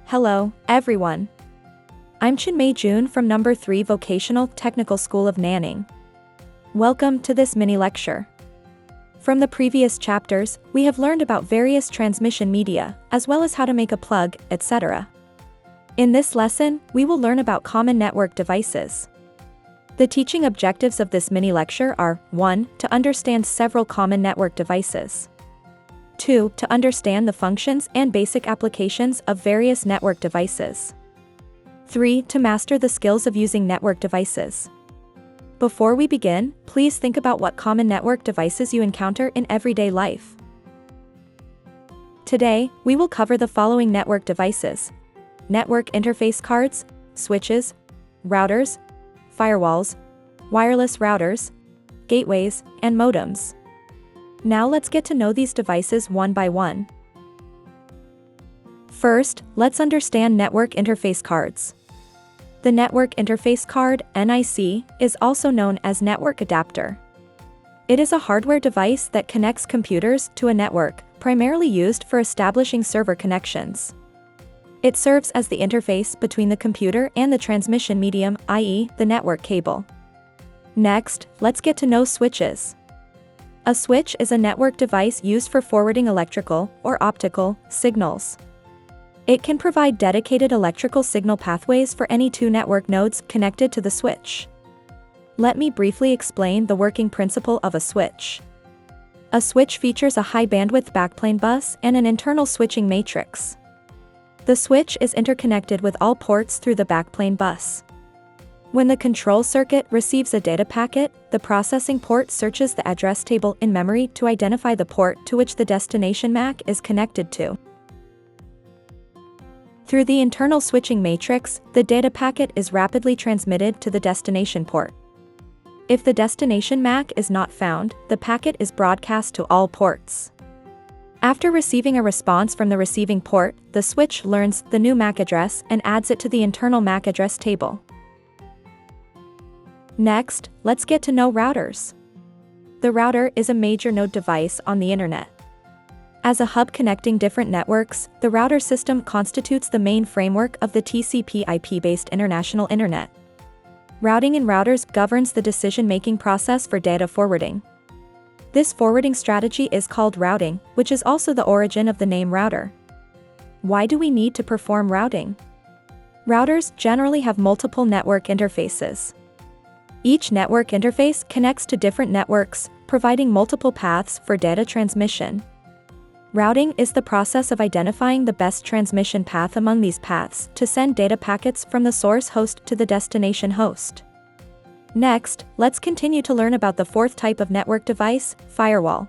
Hello, everyone. I'm Chinmay Jun from number 3 Vocational Technical School of Nanning. Welcome to this mini lecture. From the previous chapters, we have learned about various transmission media, as well as how to make a plug, etc. In this lesson, we will learn about common network devices. The teaching objectives of this mini lecture are 1. To understand several common network devices. 2. To understand the functions and basic applications of various network devices. 3. To master the skills of using network devices. Before we begin, please think about what common network devices you encounter in everyday life. Today, we will cover the following network devices: network interface cards, switches, routers, firewalls, wireless routers, gateways, and modems. Now let's get to know these devices one by one. First, let's understand network interface cards. The network interface card, NIC, is also known as network adapter. It is a hardware device that connects computers to a network, primarily used for establishing server connections. It serves as the interface between the computer and the transmission medium, i.e., the network cable. Next, let's get to know switches. A switch is a network device used for forwarding electrical or optical signals. It can provide dedicated electrical signal pathways for any two network nodes connected to the switch. Let me briefly explain the working principle of a switch. A switch features a high bandwidth backplane bus and an internal switching matrix. The switch is interconnected with all ports through the backplane bus. When the control circuit receives a data packet, the processing port searches the address table in memory to identify the port to which the destination MAC is connected to. Through the internal switching matrix, the data packet is rapidly transmitted to the destination port. If the destination MAC is not found, the packet is broadcast to all ports. After receiving a response from the receiving port, the switch learns the new MAC address and adds it to the internal MAC address table. Next, let's get to know routers. The router is a major node device on the internet. As a hub connecting different networks, the router system constitutes the main framework of the TCP/IP-based international internet. Routing in routers governs the decision-making process for data forwarding. This forwarding strategy is called routing, which is also the origin of the name router. Why do we need to perform routing? Routers generally have multiple network interfaces. Each network interface connects to different networks, providing multiple paths for data transmission. Routing is the process of identifying the best transmission path among these paths to send data packets from the source host to the destination host. Next, let's continue to learn about the fourth type of network device, firewall.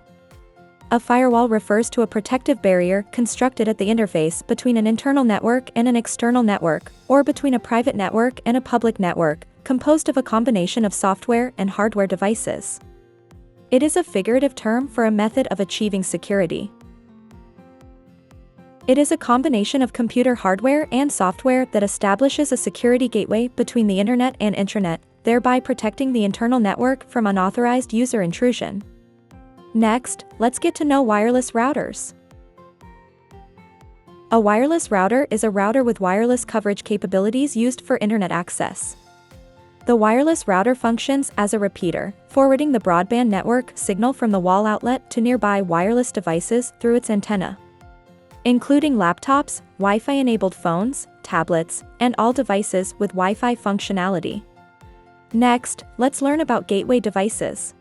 A firewall refers to a protective barrier constructed at the interface between an internal network and an external network, or between a private network and a public network, composed of a combination of software and hardware devices. It is a figurative term for a method of achieving security. It is a combination of computer hardware and software that establishes a security gateway between the internet and intranet, thereby protecting the internal network from unauthorized user intrusion. Next, let's get to know wireless routers. A wireless router is a router with wireless coverage capabilities used for internet access. The wireless router functions as a repeater, forwarding the broadband network signal from the wall outlet to nearby wireless devices through its antenna. Including laptops, Wi-Fi-enabled phones, tablets, and all devices with Wi-Fi functionality. Next, let's learn about gateway devices.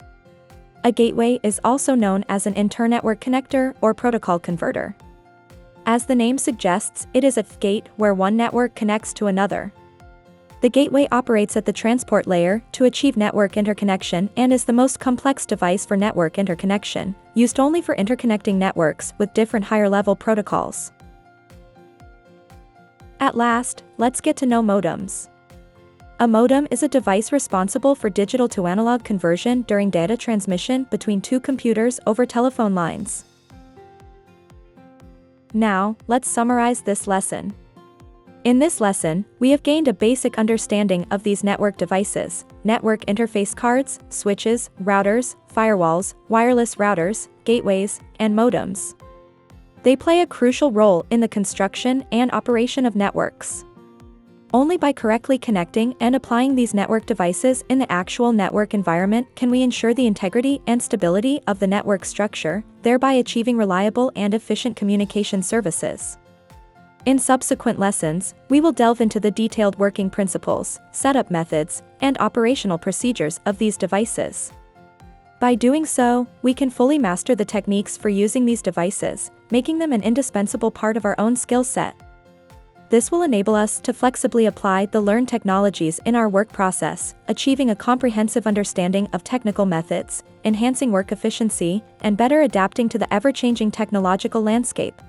A gateway is also known as an inter-network connector or protocol converter. As the name suggests, it is a gate where one network connects to another. The gateway operates at the transport layer to achieve network interconnection and is the most complex device for network interconnection, used only for interconnecting networks with different higher-level protocols. At last, let's get to know modems. A modem is a device responsible for digital-to-analog conversion during data transmission between two computers over telephone lines. Now, let's summarize this lesson. In this lesson, we have gained a basic understanding of these network devices: network interface cards, switches, routers, firewalls, wireless routers, gateways, and modems. They play a crucial role in the construction and operation of networks. Only by correctly connecting and applying these network devices in the actual network environment can we ensure the integrity and stability of the network structure, thereby achieving reliable and efficient communication services. In subsequent lessons, we will delve into the detailed working principles, setup methods, and operational procedures of these devices. By doing so, we can fully master the techniques for using these devices, making them an indispensable part of our own skill set. This will enable us to flexibly apply the learned technologies in our work process, achieving a comprehensive understanding of technical methods, enhancing work efficiency, and better adapting to the ever-changing technological landscape.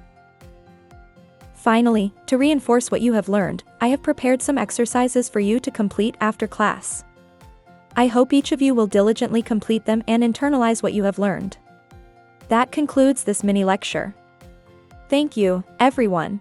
Finally, to reinforce what you have learned, I have prepared some exercises for you to complete after class. I hope each of you will diligently complete them and internalize what you have learned. That concludes this mini lecture. Thank you, everyone.